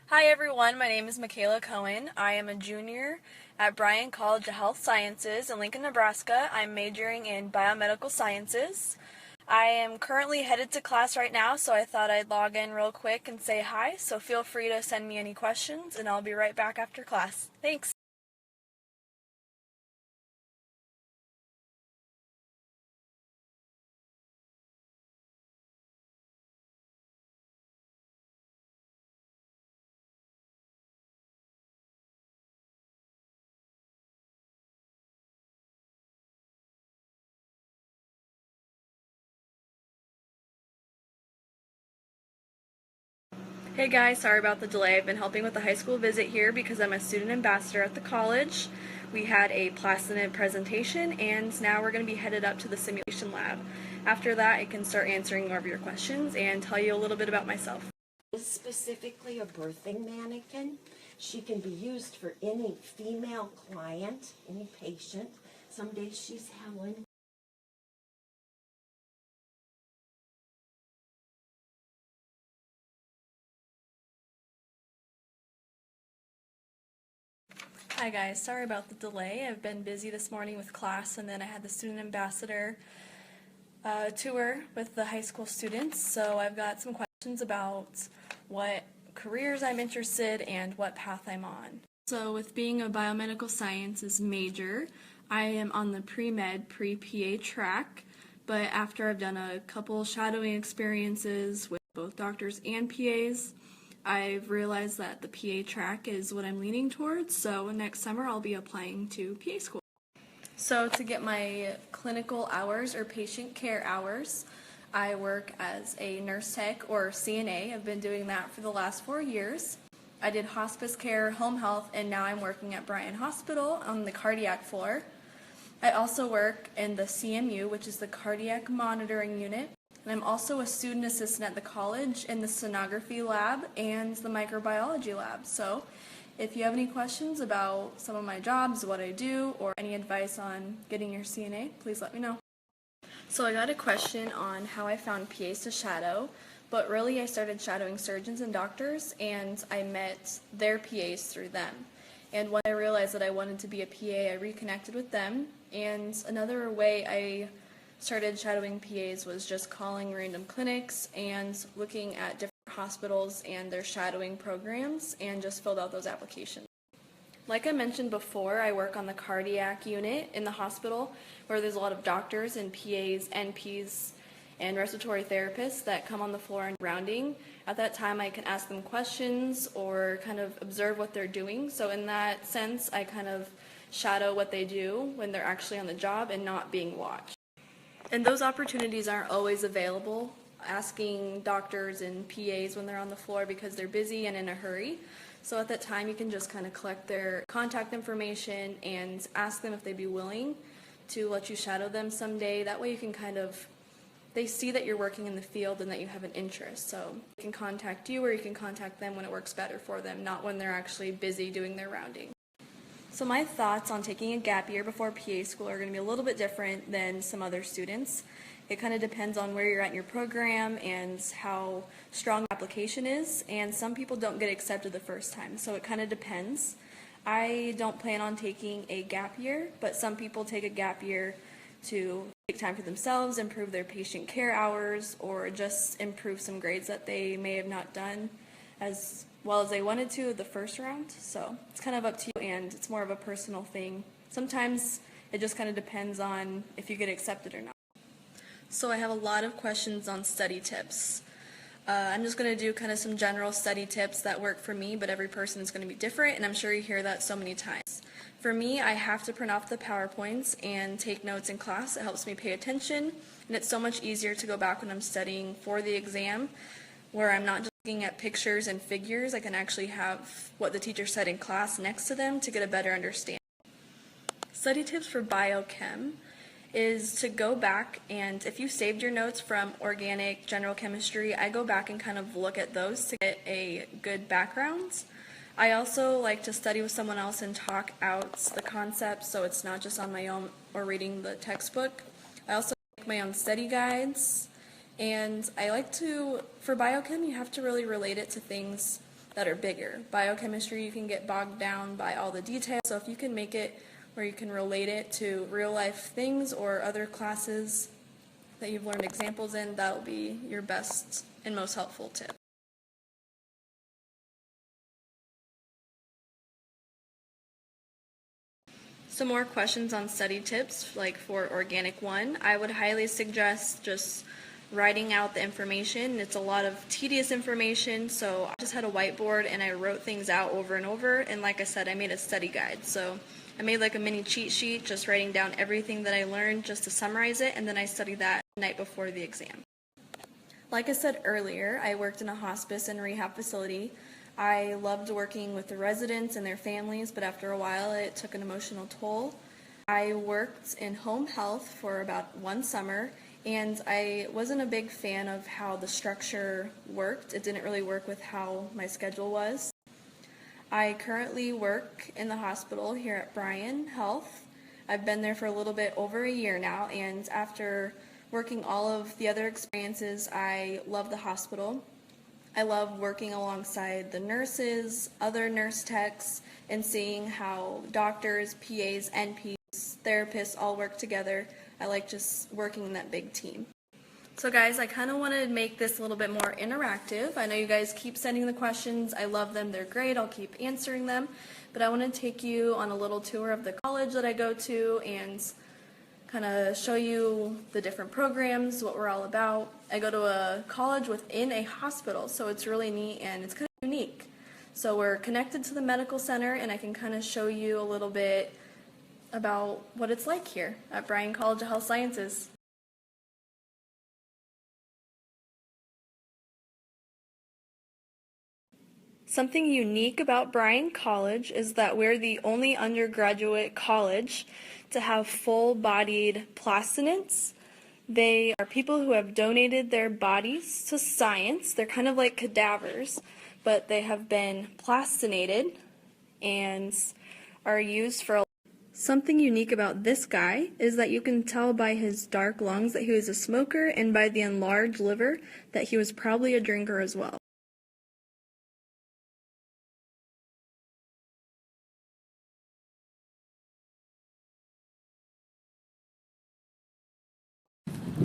Hi everyone, my name is Michaela Cohen. I am a junior at Bryan College of Health Sciences in Lincoln, Nebraska. I'm majoring in biomedical sciences. I am currently headed to class right now, so I thought I'd log in real quick and say hi, so feel free to send me any questions and I'll be right back after class. Thanks! Hey guys, sorry about the delay. I've been helping with the high school visit here because I'm a student ambassador at the college. We had a plastinate presentation and now we're going to be headed up to the simulation lab. After that, I can start answering more of your questions and tell you a little bit about myself. Is specifically a birthing mannequin. She can be used for any female client, any patient. Some days she's Helen. Hi guys, sorry about the delay. I've been busy this morning with class and then I had the student ambassador tour with the high school students. So I've got some questions about what careers I'm interested and what path I'm on. So with being a biomedical sciences major, I am on the pre-med, pre-PA track, but after I've done a couple shadowing experiences with both doctors and PAs, I've realized that the PA track is what I'm leaning towards, so next summer I'll be applying to PA school. So to get my clinical hours or patient care hours, I work as a nurse tech or CNA. I've been doing that for the last 4 years. I did hospice care, home health, and now I'm working at Bryan Hospital on the cardiac floor. I also work in the CMU, which is the cardiac monitoring unit. And I'm also a student assistant at the college in the sonography lab and the microbiology lab. So if you have any questions about some of my jobs, what I do, or any advice on getting your CNA, please let me know. So I got a question on how I found PAs to shadow, but really I started shadowing surgeons and doctors and I met their PAs through them. And when I realized that I wanted to be a PA, I reconnected with them. And another way I started shadowing PAs was just calling random clinics and looking at different hospitals and their shadowing programs and just filled out those applications. Like I mentioned before, I work on the cardiac unit in the hospital where there's a lot of doctors and PAs, NPs, and respiratory therapists that come on the floor and rounding. At that time I can ask them questions or kind of observe what they're doing. So in that sense, I kind of shadow what they do when they're actually on the job and not being watched. And those opportunities aren't always available, asking doctors and PAs when they're on the floor because they're busy and in a hurry. So at that time you can just kind of collect their contact information and ask them if they'd be willing to let you shadow them someday. That way you can they see that you're working in the field and that you have an interest. So you can contact you or you can contact them when it works better for them, not when they're actually busy doing their rounding. So my thoughts on taking a gap year before PA school are going to be a little bit different than some other students. It kind of depends on where you're at in your program and how strong the application is, and some people don't get accepted the first time, so it kind of depends. I don't plan on taking a gap year, but some people take a gap year to take time for themselves, improve their patient care hours, or just improve some grades that they may have not done as well as they wanted to the first round. So it's kind of up to you and it's more of a personal thing. Sometimes it just kind of depends on if you get accepted or not. So I have a lot of questions on study tips. I'm just going to do kind of some general study tips that work for me, but every person is going to be different, and I'm sure you hear that so many times. For me, I have to print off the PowerPoints and take notes in class. It helps me pay attention, and it's so much easier to go back when I'm studying for the exam, where I'm not just looking at pictures and figures. I can actually have what the teacher said in class next to them to get a better understanding. Study tips for biochem is to go back, and if you saved your notes from organic, general chemistry, I go back and kind of look at those to get a good background. I also like to study with someone else and talk out the concepts so it's not just on my own or reading the textbook. I also make my own study guides, and I like to, for biochem, you have to really relate it to things that are bigger. Biochemistry, you can get bogged down by all the details, so if you can make it where you can relate it to real life things or other classes that you've learned examples in, that'll be your best and most helpful tip. Some more questions on study tips, like for Organic 1, I would highly suggest just writing out the information. It's a lot of tedious information, so I just had a whiteboard and I wrote things out over and over, and like I said, I made a study guide. So I made like a mini cheat sheet, just writing down everything that I learned just to summarize it, and then I studied that the night before the exam. Like I said earlier, I worked in a hospice and rehab facility. I loved working with the residents and their families, but after a while it took an emotional toll. I worked in home health for about 1 summer, and I wasn't a big fan of how the structure worked. It didn't really work with how my schedule was. I currently work in the hospital here at Bryan Health. I've been there for a little bit over a year now, and after working all of the other experiences, I love the hospital. I love working alongside the nurses, other nurse techs, and seeing how doctors, PAs, NPs, therapists all work together. I like just working in that big team. So guys, I kind of want to make this a little bit more interactive. I know you guys keep sending the questions. I love them. They're great. I'll keep answering them. But I want to take you on a little tour of the college that I go to and kind of show you the different programs, what we're all about. I go to a college within a hospital, so it's really neat and it's kind of unique. So we're connected to the medical center, and I can kind of show you a little bit about what it's like here at Bryan College of Health Sciences. Something unique about Bryan College is that we're the only undergraduate college to have full-bodied plastinates. They are people who have donated their bodies to science. They're kind of like cadavers, but they have been plastinated and are used for. Something unique about this guy is that you can tell by his dark lungs that he was a smoker, and by the enlarged liver that he was probably a drinker as well.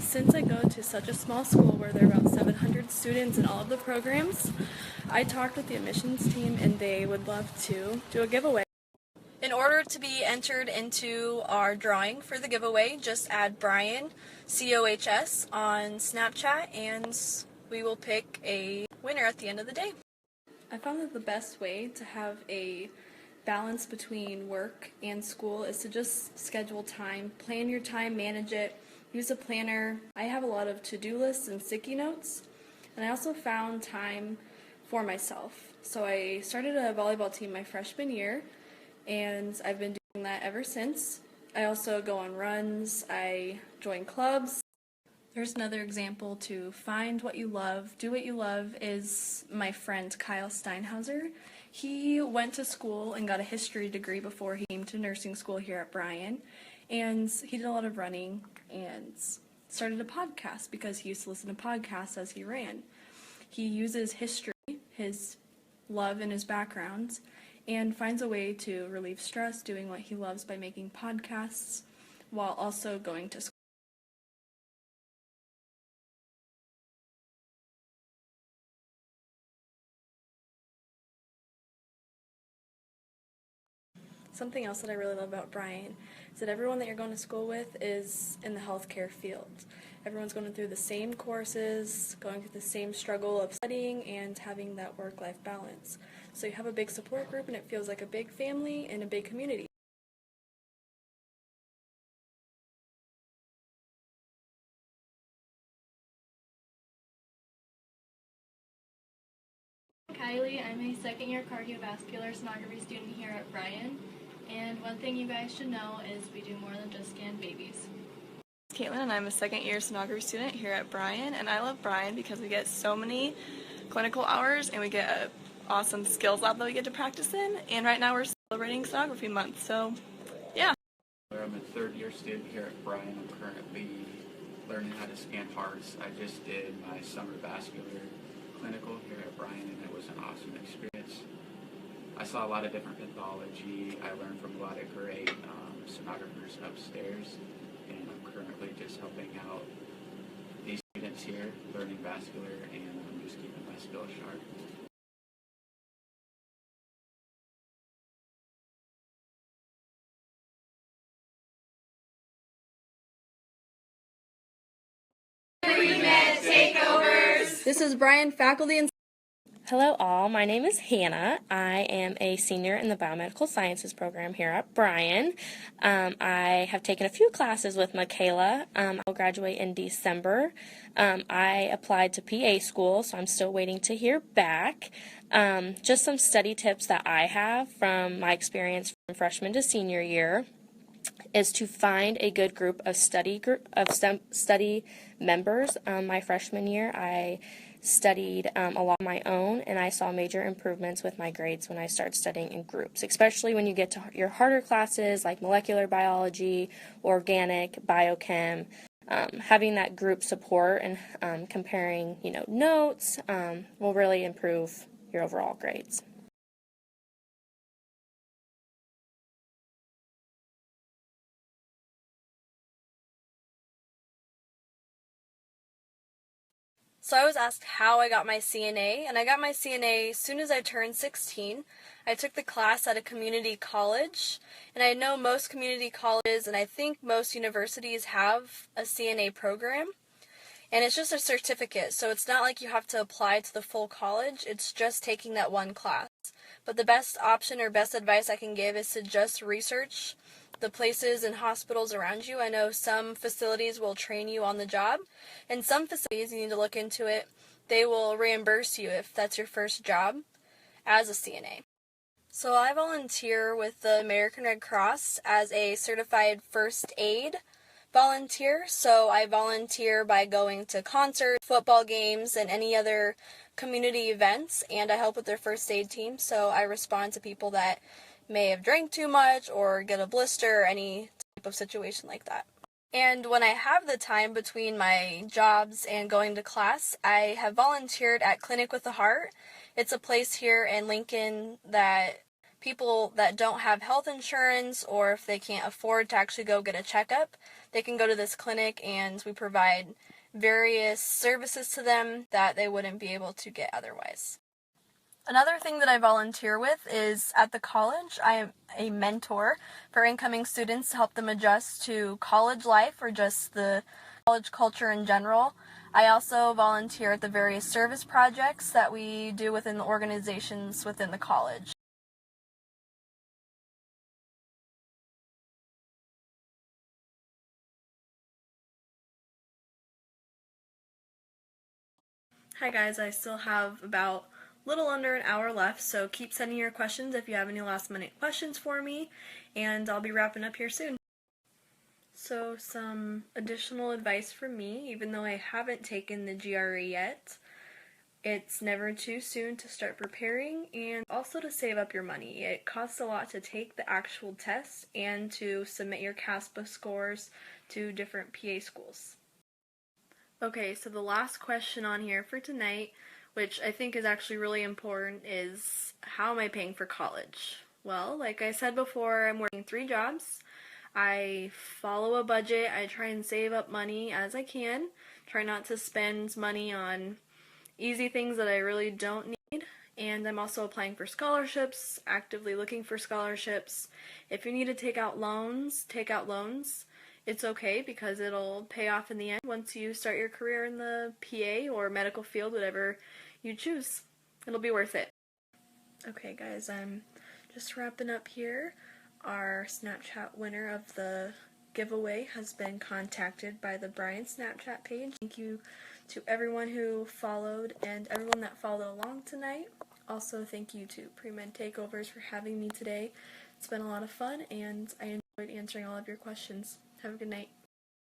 Since I go to such a small school where there are about 700 students in all of the programs, I talked with the admissions team and they would love to do a giveaway. In order to be entered into our drawing for the giveaway, just add Bryan, COHS, on Snapchat and we will pick a winner at the end of the day. I found that the best way to have a balance between work and school is to just schedule time, plan your time, manage it. Use a planner. I have a lot of to-do lists and sticky notes, and I also found time for myself. So I started a volleyball team my freshman year, and I've been doing that ever since. I also go on runs, I join clubs. There's another example to find what you love, do what you love, is my friend Kyle Steinhauser. He went to school and got a history degree before he came to nursing school here at Bryan. And he did a lot of running and started a podcast because he used to listen to podcasts as he ran. He uses history, his love and his background, and finds a way to relieve stress doing what he loves by making podcasts while also going to school. Something else that I really love about Bryan is that everyone that you're going to school with is in the healthcare field. Everyone's going through the same courses, going through the same struggle of studying and having that work-life balance. So you have a big support group and it feels like a big family and a big community. Kylie, I'm a second-year cardiovascular sonography student here at Bryan, and one thing you guys should know is we do more than just scan babies. Caitlin, and I'm a second-year sonography student here at Bryan, and I love Bryan because we get so many clinical hours and we get an awesome skills lab that we get to practice in, and right now we're celebrating sonography month, so yeah. I'm a third-year student here at Bryan. I'm currently learning how to scan hearts. I just did my summer vascular clinical here at Bryan, and it was an awesome experience. I saw a lot of different pathology. I learned from a lot of great sonographers upstairs, and I'm currently just helping out these students here, learning vascular, and I'm just keeping my skills sharp. This is Brian, faculty and Hello all, my name is Hannah. I am a senior in the Biomedical Sciences program here at Bryan. I have taken a few classes with Michaela. I'll graduate in December. I applied to PA school, so I'm still waiting to hear back. Just some study tips that I have from my experience from freshman to senior year is to find a good group of study members. My freshman year, I studied a lot on my own, and I saw major improvements with my grades when I started studying in groups, especially when you get to your harder classes like molecular biology, organic, biochem. Having that group support and comparing, notes will really improve your overall grades. So I was asked how I got my CNA, and I got my CNA as soon as I turned 16. I took the class at a community college, and I know most community colleges and I think most universities have a CNA program, and it's just a certificate, so it's not like you have to apply to the full college, it's just taking that one class. But the best option or best advice I can give is to just research the places and hospitals around you. I know some facilities will train you on the job, and some facilities, you need to look into it, they will reimburse you if that's your first job as a CNA. So I volunteer with the American Red Cross as a certified first aid volunteer. So I volunteer by going to concerts, football games, and any other community events, and I help with their first aid team. So I respond to people that may have drank too much or get a blister or any type of situation like that. And when I have the time between my jobs and going to class, I have volunteered at Clinic with a Heart. It's a place here in Lincoln that people that don't have health insurance, or if they can't afford to actually go get a checkup, they can go to this clinic, and we provide various services to them that they wouldn't be able to get otherwise. Another thing that I volunteer with is at the college. I am a mentor for incoming students to help them adjust to college life or just the college culture in general. I also volunteer at the various service projects that we do within the organizations within the college. Hi guys, I still have about little under an hour left, so keep sending your questions if you have any last minute questions for me, and I'll be wrapping up here soon. So some additional advice from me, even though I haven't taken the GRE yet, it's never too soon to start preparing, and also to save up your money. It costs a lot to take the actual test and to submit your CASPA scores to different PA schools. Okay, so the last question on here for tonight, which I think is actually really important, is how am I paying for college? Well, like I said before, I'm working 3 jobs. I follow a budget. I try and save up money as I can. Try not to spend money on easy things that I really don't need. And I'm also applying for scholarships, actively looking for scholarships. If you need to take out loans, take out loans. It's okay because it'll pay off in the end once you start your career in the PA or medical field, whatever you choose. It'll be worth it. Okay guys, I'm just wrapping up here. Our Snapchat winner of the giveaway has been contacted by the Bryan Snapchat page. Thank you to everyone who followed and everyone that followed along tonight. Also, thank you to Pre-Med Takeovers for having me today. It's been a lot of fun, and I enjoyed answering all of your questions. Have a good night.